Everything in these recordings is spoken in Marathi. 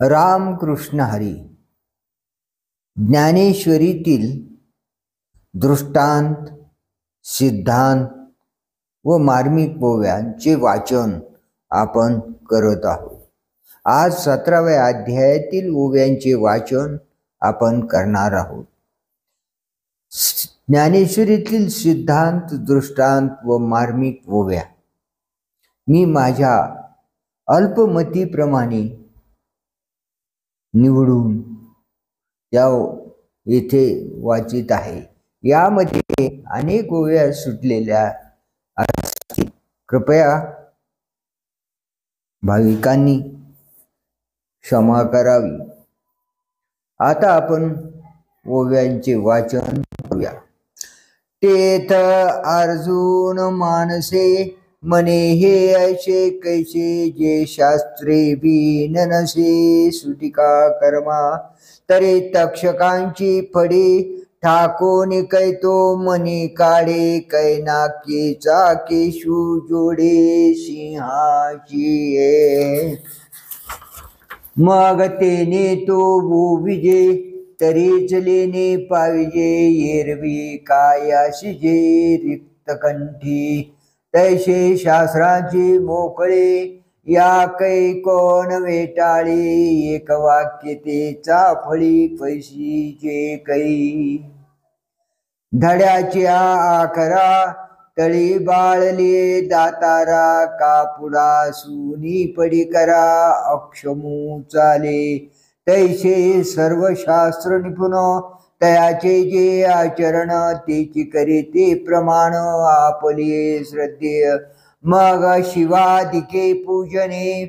रामकृष्ण हरी. ज्ञानेश्वरीतील दृष्टांत, सिद्धांत व मार्मिक ओव्यांचे वाचन आपण करत आहोत. आज 17व्या अध्यायातील ओव्यांचे वाचन आपण करणार आहोत. ज्ञानेश्वरीतील सिद्धांत, दृष्टांत व मार्मिक ओव्या मी माझ्या अल्पमतीप्रमाणे निवडून त्या येथे वाचित आहे. यामध्ये अनेक ओव्या सुटलेल्या असतील. कृपया भाविकांनी क्षमा करावी. आता आपण ओव्यांचे वाचन करूया. तेथ अर्जुन मानसे मने हे ऐसे कैसे जे शास्त्रे बीन नसे सुटिका कर्मा तरे तक्षकांची फडे ठाकोनी कैतो मनी काढे कैनाकेचा केशू जोडे सिंहाची ये. मग तेने तो विजे तरीच लेने पाविजे एरवी कायाशिजे रिक्तकंठी तैसे शास्त्राचे मोकळे या कै कोण वेटाळे एक वाक्य तेचा फळी पैशी जे कै. धड्याच्या आखरा तळी बाळले दातारा कापुडा सुनी पडी करा अक्षमू चाले तैसे सर्व शास्त्र निपुण तयाचे जे आचरण तेची करीते प्रमाण आपले श्रद्धेय. मग शिवादिके पूजने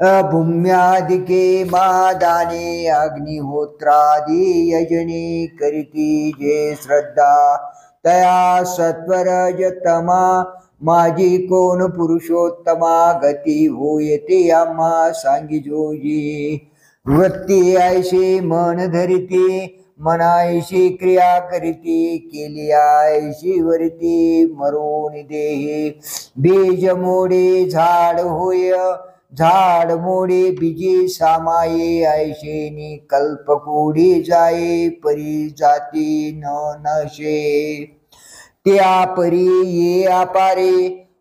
भूम्यादिके मादाने अग्निहोत्रादी यजने करीती जे श्रद्धा तया सत्वरजतमा माझी कोण पुरुषोत्तमा गती होयते आम्हा सांगिजोजी. वृत्ती ऐशी मन धरिती मनायशी क्रिया करीती केली ऐशी वरती मरोन देहे. बीज मोडे झाड होय झाड मोडे बीजे सामाये ऐशेनी कल्पकोडी जाये परी जाती न नशे. त्या परी ये अपारे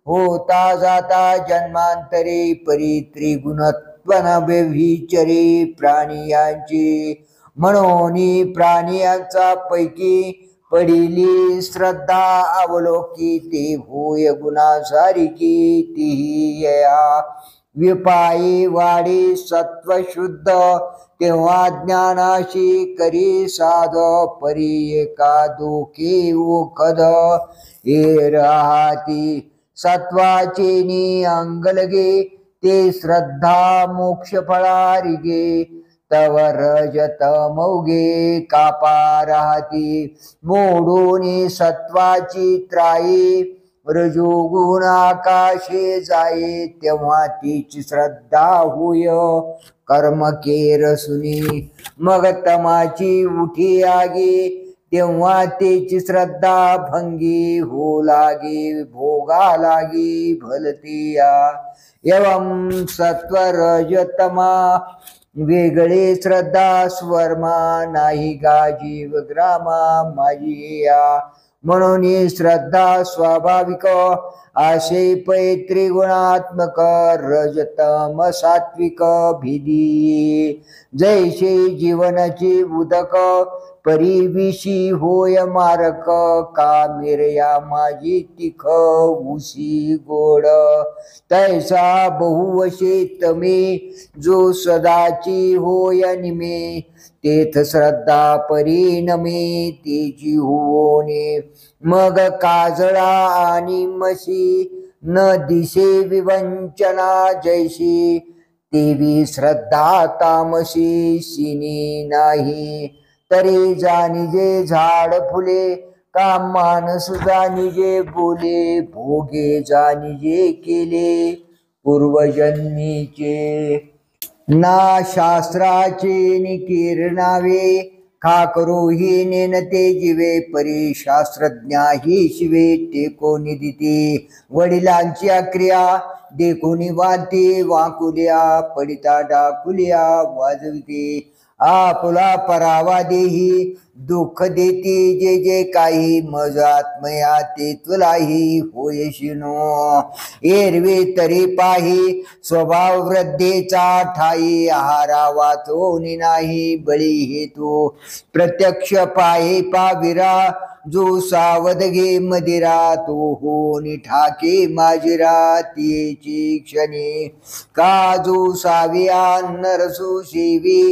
होता जाता जन्मांतरे परी त्रिगुणत्वन व्यभिचरे प्राणियांचे. म्हणून प्राणियांचा पैकी पडिली श्रद्धा अवलोकी ते होय गुणासारिकी तीही या. विपायी वाढी सत्व शुद्ध तेव्हा ज्ञानाशी करी साध परी एका दोके ओखद हे राहती सत्वाचे नि अंगलगे ते श्रद्धा मोक्ष फळारिगे. तव रजत मौगे कापा राहती मोडून सत्वाची त्राई रजोगुण आकाशे जाये तेव्हा तीच श्रद्धा होय कर्म केरसुनी. मग तमाची उठी आगे तेव्हा तेची श्रद्धा भंगी हो लागे भोगा लागे भलतिया. एवं सत्व रजतमा वेगळे श्रद्धा स्वर्मा नाही गा जीव ग्रामा माझी या. म्हणून श्रद्धा स्वाभाविक आशे पै त्रिगुणात्मक रजतम सात्विक भिदी. जैसे जीवनाचे उदक परिविशी होय मारक कामिरया माझी तिख उसी गोड. तैसा बहुवशे तमे जो सदाची होय निमे तेथ श्रद्धा परिणमे तेची होणे. मग काजळा आणि मशी न दिसे विवंचना जैशी तेवी श्रद्धा तामसी सिनी नाही. तरी जाणिजे झाड फुले का मानस जाणिजे बोले भोगे जाणिजे केले पूर्वजन्मीचे. ना शास्त्राचे निकीर्णावे खाकरोही नेनते जीवे परी शास्त्रज्ञा ही शिवे टेको निदिती. वडिलांची क्रिया देखुनी वालते वाकुल्या पडिता डाकुल्या वाजविते आपुला परावा देही दुःख देती जे जे काही मज आत्मया ते तुलाही होयशिनो एरवे तरी पाही स्वभाव वृद्धेचा ठाई आहारा वाचोनी नाही बळी हेतू प्रत्यक्ष पाहे पाविरा जो सावध घे मदिरा तो होनी ठाके माजिरा तिची क्षणी का जो साविया नरसू शिवी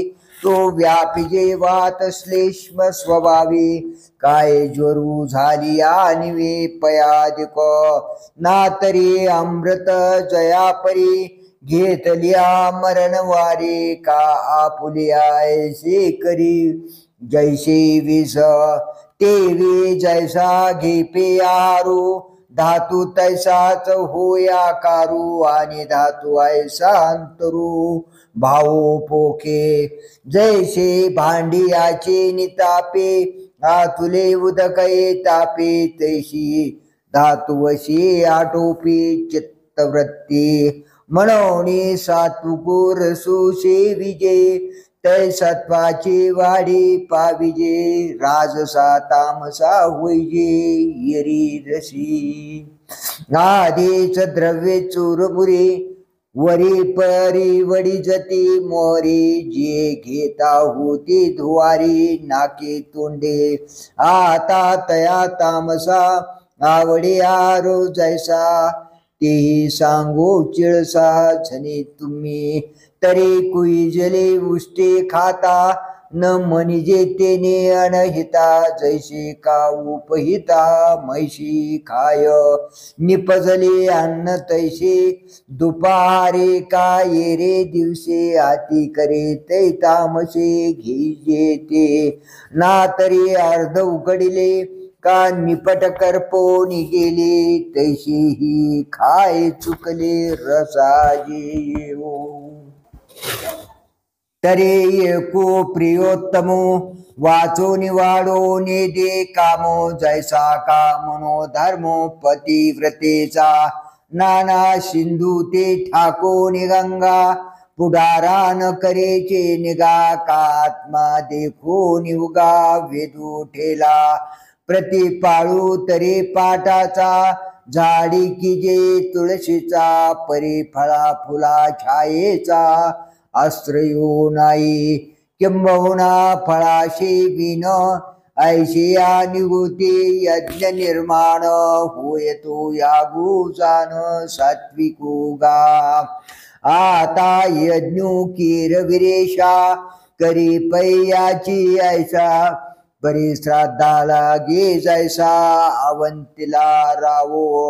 तो व्यापी जेवात श्लेष्म स्वभावी काय ज्वरू झाली आणि पयादिक ना तरी अमृत जयापरी घेतलिया मरणवारी का आपुलिया ऐसे करी जैसे विष तेवी जैसा घेपे आरू धातू तैसाच होया कारू आणि धातू ऐसा अंतरू भाऊ पोके जैसे भांडियाचे नितापे आतुले उदकये तापे तैशी धातुवशी आटोपी चित्तवृत्ती मनोनी सात्विको रसोशे विजय तै सत्वाची वाढी पाविजे राजसा तामसा होईजे यरी रसी आधीच द्रव्ये चुरमुरे वरी परी वडी जती मोरी जे घेता होती धुवारी नाके तोंडे आता तया तामसा आवडे आरो जैसा तेही सांगो चिळसा झने तुम्ही तरी कुईजले उष्टे खाता न म्हणजे तेने अनहिता जैसे का उपहिता म्हैशी खाय निपजले अन्न तैसे दुपारे का येरे दिवसे आती करे तै तामसे घेजे ते ना तरी अर्ध उघडिले का निपट करपोनी गेले तैशी ही खाय चुकले रसाजे तरे एको प्रियोत्तमो वाचो निवाडो नेदे कामो जैसा कामनो धर्मो पतिव्रतेचा नाना सिंधू ते ठाको निगंगा पुढारा न करेचे निगा का आत्मा देखो निवगा वेदू ठेला प्रतिपाळू तरे पाटाचा झाडी किजे तुळशीचा परी फळा फुला छायेचा आश्रयो नाही किंबहुना फळाशी बिन ऐशिया निगुती यज्ञ निर्माण होयतो यागू जान सात्विको गा आता यज्ञू कीर विरेशा करी पैयाची ऐसा परिश्राद्धाला गे जैसा अवंतीला रावो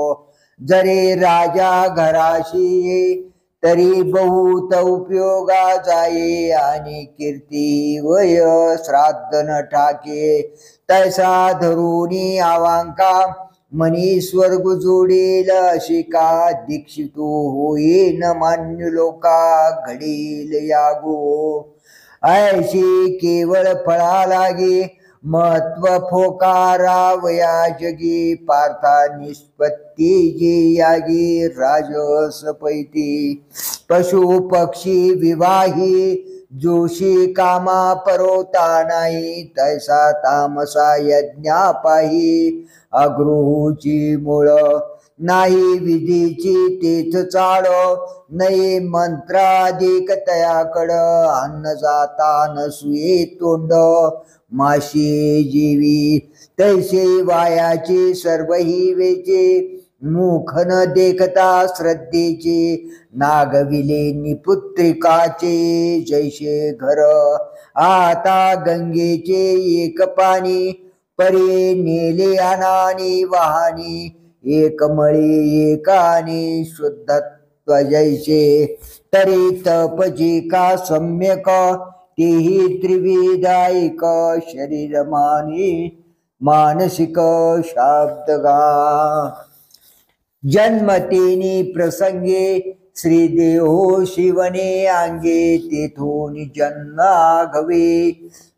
जरे राजा घराशी तरी बहुत उपयोगा जाये आणि कीर्ती वय श्राद्ध न ठाके तैसा धरुनी आवांका मनी स्वर्ग जोडेल शिका दीक्षितो होये न मान्य लोका घडील यागो ऐशी केवळ फळा लागे महत्व फोकारा वया जगी पार्था निष्पत्ती जी यागी राजस पैती पशु पक्षी विवाही जोशी कामा परोता नाही तैसा तामसा यज्ञा पाही अगृहूची मूळ नाही विधीची तेथ चाड नये मंत्राधिक तयाकड अन्न जाता नसुये तोंड माशी जीवी तैसे वायाचे सर्व ही वेचे मुख न देखता श्रद्धेचे नागविले निपुत्रिकाचे जैसे घर आता गंगेचे एक पाणी परे नेले अनानी वाहनी एक मळी एकानी शुद्धत्व जैसे तरी तपजी का सम्यक तेही त्रिविधायक शरीर मानी मानसिक शाब्दगा जन्मतेनी प्रसंगे श्रीदेहो शिवने अंगे तेथून जन्माघवे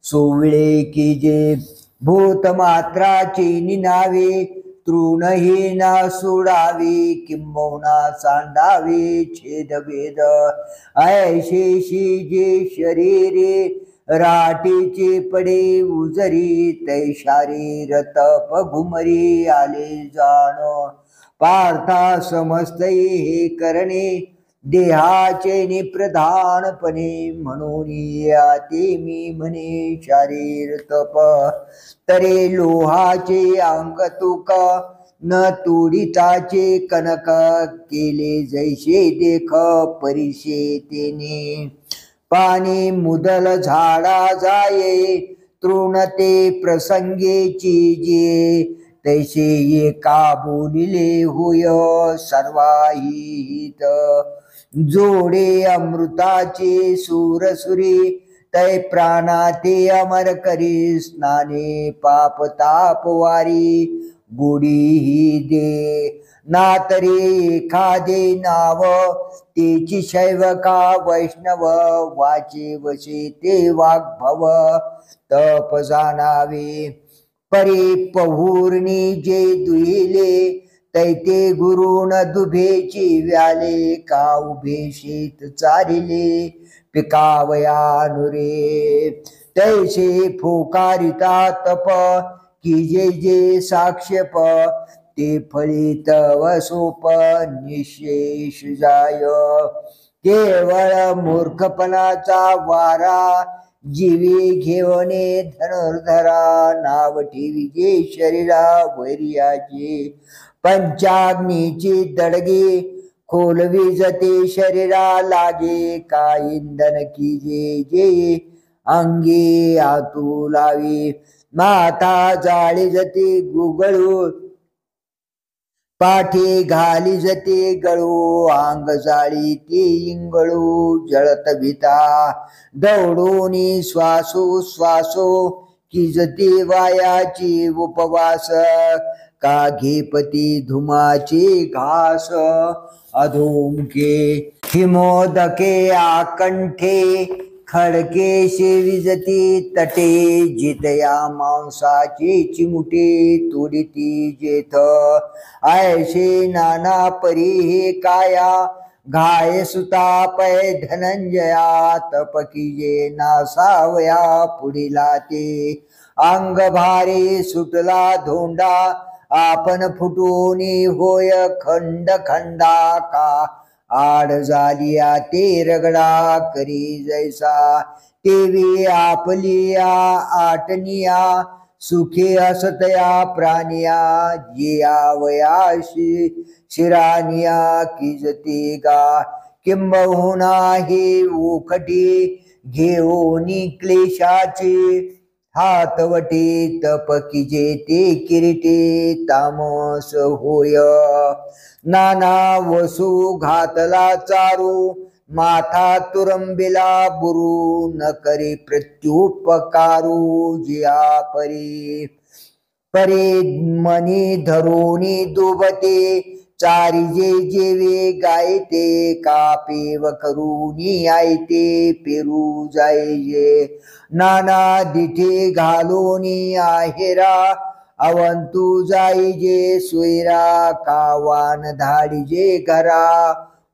सोविळे की जे भूतमात्राची निनावे तृणही ना सोडावी किंबहुना सांडावे छेदभेद ऐशेशी जे शरीरे राटीचे पडे उजरी तैशारी रतप घुमरी आले जाण पार्था समजते हे करणे देहाचे निप्रधानपणे म्हणून याते मी म्हणे शारीर तप तरे लोहाचे अंक तुक न तुडिताचे कनक केले जैसे देख परिशे तेने पाणी मुदल झाडा जाये तृणते प्रसंगेची जे तैसे एका बोलिले होय सर्वाहित जोडे अमृताचे सूरसुरी तै प्राणाते अमर करी स्नाने पाप ताप वारी गोडी ही दे ना तरी एखादे नाव तेची शैव का वैष्णव वाचे वसे ते वाग्भव तप जाणावे परे पहुर्णी जे दुहिले तैते गुरुण दुभेची व्याले का उभे शेत चारिले पिकावयानुरे तैसे फोकारिता तप की जे जे साक्षेप ते फलित वसोप निशेष जाय केवळ मूर्खपणाचा वारा जीवी घेवणे धनुर्धरा नाव ठेविजे शरीरा वैर्याचे पंचाग्नीची दडगे खोलवी जते शरीरा लागे का इंधन कीजे जे अंगी आतू लावी माता जाळी जते गुगळू पाठी घाली जते गळू अंग जाळी ते इंगळू जळत भिता दौडोनी श्वासो श्वासो की जते वायाची उपवास का घेपती धुमाचे घास अधोमुखे हिमोदके आकंठे खडके शेविजती तटे जितया मांसाची चिमुटे तुडिती जेथ ऐशे नाना परी हे काया घाय सुता पै धनंजया तपकीजे नासावया पुढिला ते अंग भारे सुटला धोंडा आपण फुटूनी होय खंड खंडा का आड झालिया ते रगडा करी जैसा तेवी आपलिया आटनिया सुखे असतया प्राणिया जिया वयाशी शिरानिया किजते गा किंबहुना हे उखटी घेऊनी क्लेशाचे हातवटे तप किजे ते किरीटे तामस होय नाना वसू घातला चारू माथा तुरंबिला बुरू न करे प्रत्युपकारू जिया परी परे मनी धरोनी दुबते चारिजे जेवे गायते कापेव करूनी आयते पेरू जायजे नाना दिठे घालोनी आहेरा अवंतु जाईजे सोयरा कावान धाडीजे घरा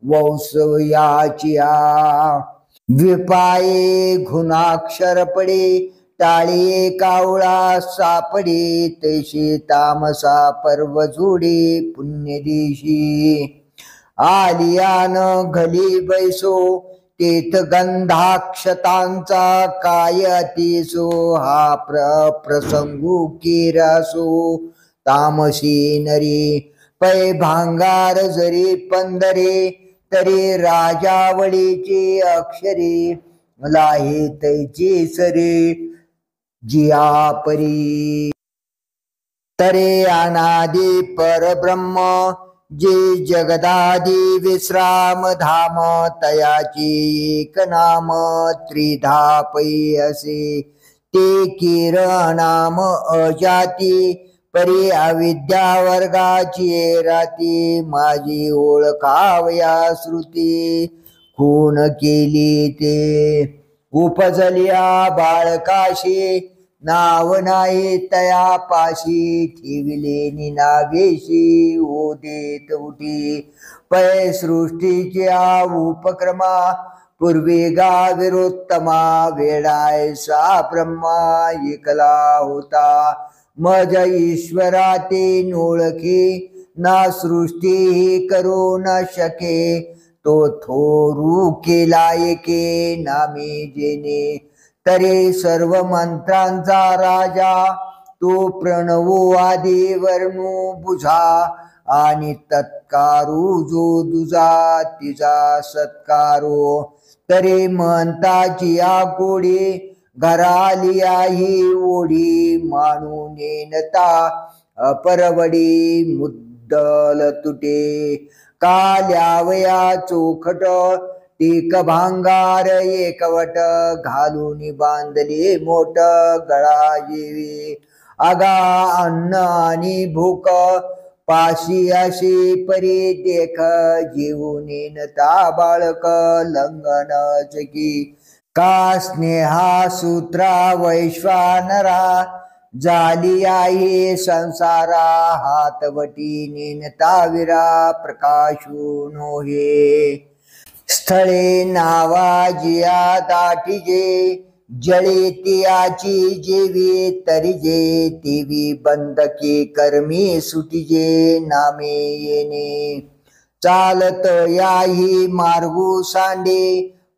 वौसयाचिया विपाये घुणाक्षर पडे टाळे कावळा सापडे तैसे तामसा पर्व जोडे पुण्यदिशी आलियान घली बैसो तेथ गंधाक्षतांचा काय अतिसो हा प्रसंगू केरासो तामसी नरी पै भांगार जरी पंधरे तरी राजावळीचे अक्षरे लाहे तैचे सरे जिया परी तरे अनादि परब्रह्म जे जगदादि विश्राम धाम तयाची एक नाम त्रिधा पै असे ते किर नाम अजाती परी अविद्या वर्गाची राती माझी ओळखावया श्रुती खून केली ते उपजल्या बाळकाशी नाव नाही तया पाशी ठेविले निनावेशी ओ देत उठी पै सृष्टीच्या उपक्रमा पूर्वी गाविरोत्तमा वेडायसा ब्रह्मा एकला होता मज ईश्वरा ते नोळखी ना सृष्टी करू न शके तो थोरू केला एके नामे जेने तरी सर्व मंत्रांचा राजा तो प्रणवो आदी वर्णू बुझा आणि तत्कारू जो दुजा तिचा सत्कारो तरी म्हणताची आकोडी घराली ही ओढी मानून नेनता अपरवडी मुद्दल तुटे काल्यावया चोखट टीक भांगार एकवट घालून बांधले मोठ गळा जेवी आगा अन्न आणि भूक पाशी अशी परी देख जीवून नेनता बाळक लंगन चकी का स्नेहा सूत्रा वैश्वानरा जाली आहे संसारा हातवटी नेनता विरा प्रकाशून हे स्थळे नावाजिया दाटीजे जळे तियाची जेवी तरीजे तेवी बंदके कर्मी सुटीजे नामे येणे चालत याही मार्गू सांडे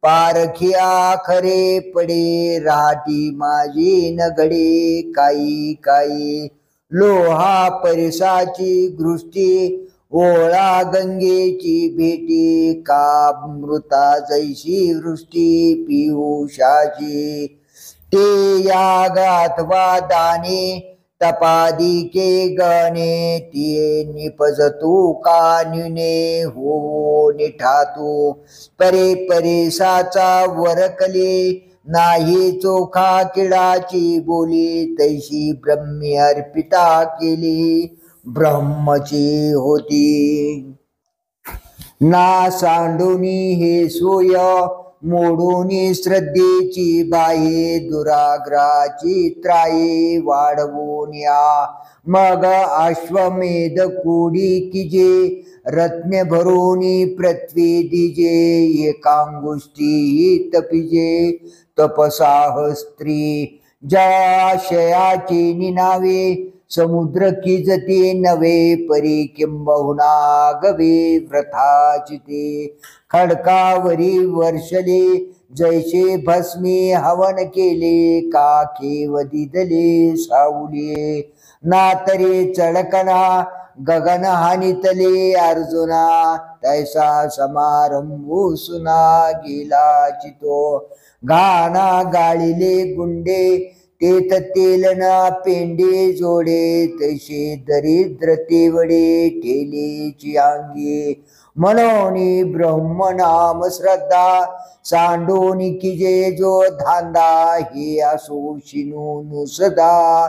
पारखिया खरे पडे राटी माझी नगडे काही काही लोहा परिसाची दृष्टी ओळा गंगेची भेटी का मृता जैशी वृष्टी पियुषाची ते यागात्वा दाने तपादिके गणे तिये निपजतू कानुने हो निठातू परे परेसाचा वरकले नाही चोखा किडाची बोली तैशी ब्रह्मी अर्पिता केली ब्रह्मची होती ना सांडूनी हे सोय मोडूनी श्रद्धेची बाये दुराग्राची त्राये वाढवून या मग अश्वमेध कोडी किजे रत्न भरोनी पृथ्वी दिजे एकांगुष्टी तपिजे तपसाह स्त्री जयाशयाची निनावे समुद्र किजते नवे परी किंबहुना गवे व्रथाचिते खडकावरी वर्षले जैसे भस्मी हवन केले काखे वदिदले सावले नातरे चळकना गगन हानितले अर्जुना तैसा समारंभू सुना गेला चितो घाना गाळिले गुंडे तेत तेलना पेंडे जोडे तैसे दरिद्र तेवडे ठेलेची अंगी मनोनी ब्रह्मनाम श्रद्धा सांडोनी किजे जो धांदा हे असो शिनून सदा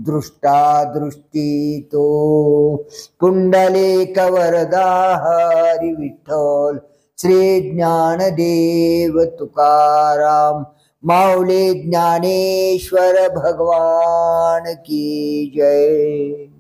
दृष्टा दृष्टी तो पुंडले कवरदा हरी विठ्ठल श्री ज्ञानदेव तुकाराम माऊली ज्ञानेश्वर भगवान की जय।